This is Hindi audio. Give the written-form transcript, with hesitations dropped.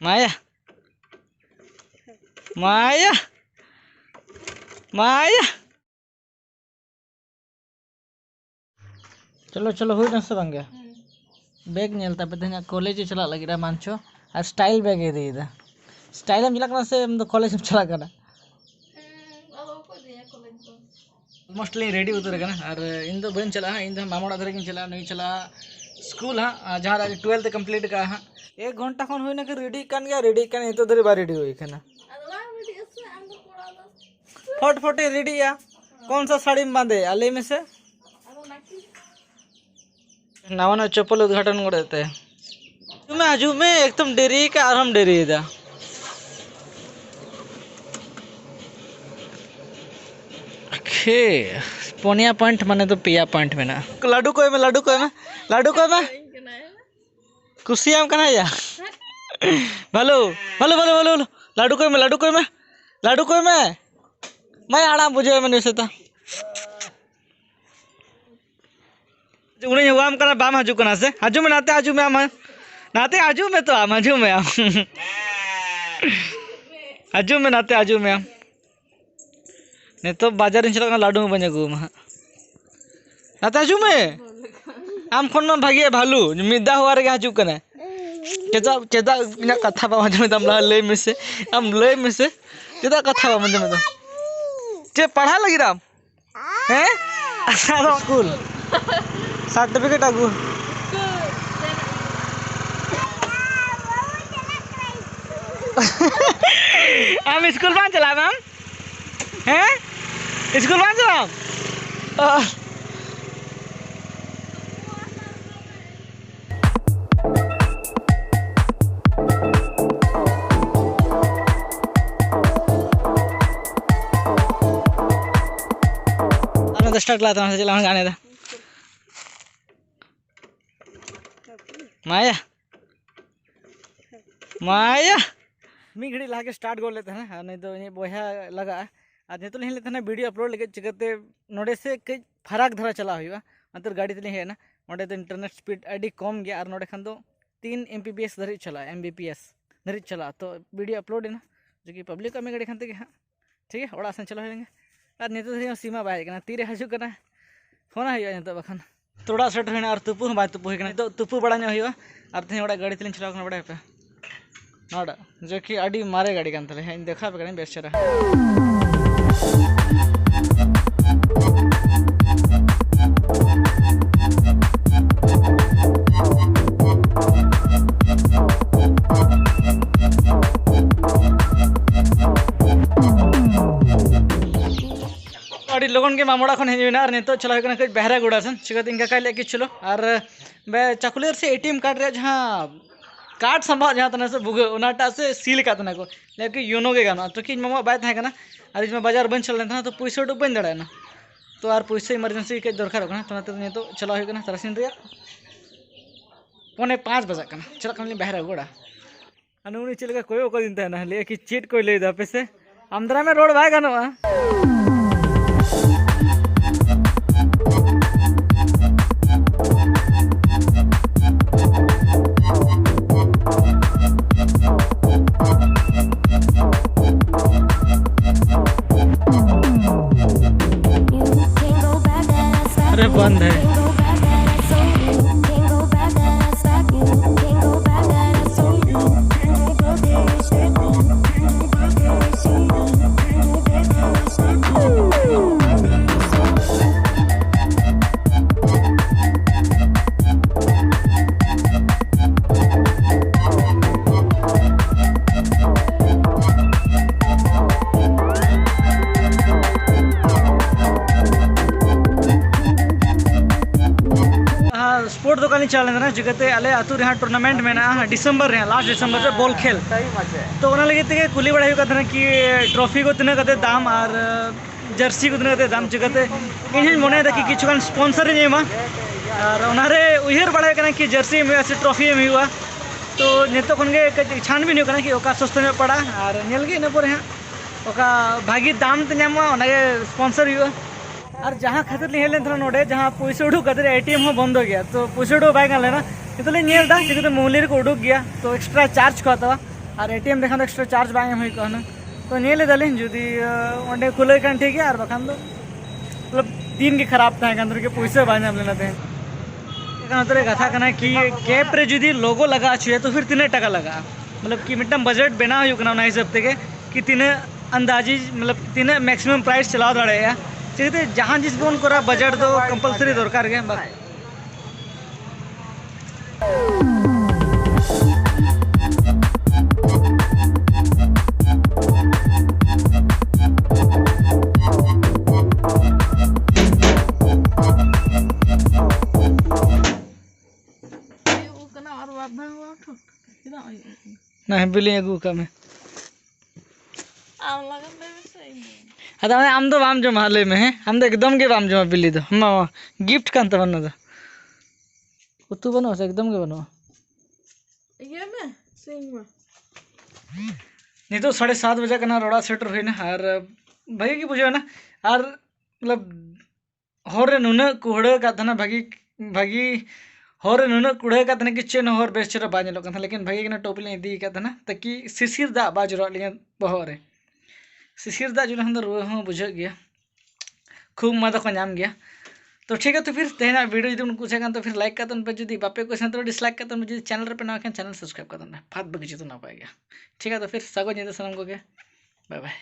माया माया माया चलो चलो हुई ना सब अंगे बैग नेलता पे तेना कॉलेज चला लगी मानचो और स्टाइल बैग दे स्टाइल में चला से कॉलेज में चला मोस्टली रेडी उतर और इन दो बन चला इन मामोड़ा धरे चला नहीं चला स्कूल हाँ जहाँ 12th कंप्लीट का हाँ 1 घंटा खन हुई ना कि रेडी कान गया रेडी कान तो धरे बा रेडी हुई खाना फट फटे रेडी या कौन सा साड़ी में बांधे आले में से नवा नवा चप्पल उद्घाटन कर देते हैं तुम्हें आजू में एकदम डेरी का और हम डेरी था पोनिया पॉइंट माने तो पिया पॉइंट में ना लाडू को में कुसियाम कना या भलो भलो भलो भलो लाडू को में मैं आड़ा बुझे मैंने से था उन्हें हुआ हम करना बाम हजू करना से हजू में नाते हजू में आम नाते हजू में तो आम हजू में आम हजू में नाते हजू में आम नहीं तो बाजार चला लाडू में बने गुम नाते हजू में आम खन भागी भालू मिदा हुआ रे हजू करना चेदा चेदा इन कथा बा मजे में तमला ले में से हम ले में से चेदा कथा बा मजे में तो चे पढ़ा लगी राम हैं सारा स्कूल सर्टिफिकेट आगु हम स्कूल में चला मैम हैं स्कूल में चला स्टार्ट लाता हूँ चला गाने दा माया माया मी घड़ी लगा के स्टार्ट कर लेते हैं नहीं तो ये बोया लगा आज नहीं तो नहीं लेते हैं वीडियो अपलोड लगे चिकते नोड़े से कई फराक धरा चला हुआ अंतर गाड़ी तली है ना नोड़े तो इंटरनेट स्पीड अड़ी कम गया और नोड़े खान तो 3 Mbps धरी चला Mbps धरी चला तो वीडियो अपलोड है ना जो कि पब्लिक कमी गाड़ी खान हाँ ठीक है ओड़ा से चलो होंगे और नहीं तो सीमा बाय तीरे हजू करना फोन है तो बखान थोड़ा सेट होना और तुपु बाय तुपु है तो तुपु बड़ा हुआ और तेज ओड़ा गाड़ी तली चला बड़ा पे नोड़ा जो कि अड़ी मारे गाड़ी कान तले देखा पे बेस चरा लगन के मामोड़ा खन हेजना और नितो चला होना कई बहरा गुड़ा सन चिकते इनका कल कि चलो और बे चाकुलियर से ATM कार्ड रे जहाँ कार्ड संभाल जहाँ तना से बुगे उनाटा से सील का तना को लेकिन यूनो के गाना तो कि मामा बाय था ना और इसमें बाजार बंद चल रहा था तो पैसा उठ बन दड़ा ना तो और पैसा इमरजेंसी के दरकार होगा तो नितो चला होना तरसीन रे 4:45 बजा करना चला कम बहरा गुड़ा उन्नी चलका कोई को दिन था ना ले कि चीट कोई ले दा पे से आमदरा में रोड बाय गाना अरे बंद है स्पोर्ट दुकान चल ना चिकते अले आतु रे टूर्नामेंट में डिसेंबर रे लास्ट डिसेंबर रे बॉल खेल तो लगे कुली बड़ा होगा कि ट्रॉफी को तीना दाम और जर्सी को तीना दाम चिकते इन मने कि किचुगान स्पॉन्सर एमा और उहर बड़ा कि जर्सी में से ट्रॉफी में हुआ तो नितो खन गे छानबीन होगा कि ओका सस्ता में पड़ा और नेल गे इन पर हाँ ओका भागी दाम ते नामा स्पॉन्सर हुआ और जहाँ खातिर हेल नोड़े जहाँ पैसा उड़ूक ATM बंद हो गया तो पैसा उड़ूक बै गान लेना तो चिकते मूल्य को उड़ूक गया तो एक्सट्रा चार्ज को हतवा और एटीएम देखा एक्स्ट्रा चार्ज बांग एम हुई तो नहीं लेदालीन जुदी ओंडे खुले कान ठीक है और बखान दो मतलब दिन की खराब था अंदर के पैसे बांझाम लेना थे तो कथा करना कि कैब रे जुदी लोगो लगा छुए तो फिर 3 टका लगा मतलब कि मिट्टम बजट बना हुआ हिसाब से कि 3 अंदाजी मतलब 3 मैक्सिमम प्राइस चला दाड़ा चिकते जहाँ जिस बन करा बजट तो कंपलसरी दरकार के ना बिल्ली अगू का मैं अदा आम दो बाम जमा ले में है हम तो एकदम के बाम जमा बिल्ली दो हम गिफ्ट कान तो बनो दो तू बनो एकदम के बनो ये में सिंग में नहीं तो 7:30 बजे का ना रोड़ा सेटर हुई ना और भाई की बुझे ना और मतलब होरे नुना कुहड़े का था ना भागी भागी होरे नुना कुहड़े का था ना कि चेन होर बेस चेरा बाज लोग था लेकिन भाई ना टोपी ले दी का था ना ताकि शिशिर दा बाज रो लिया बहोरे शिशिर दा जो हम रुआ हूँ बुझ गया खूब मजा को नाम गया तो ठीक है तो फिर तेना वीडियो जो कुछ तो फिर लाइक करते पे जो बापे को तो डिसलाइक करते जो चैनल पे ना चैनल सब्सक्राइब करते फात बगीचे तो ना पाएगा ठीक है तो फिर सगो जी सनम को बाय बाय।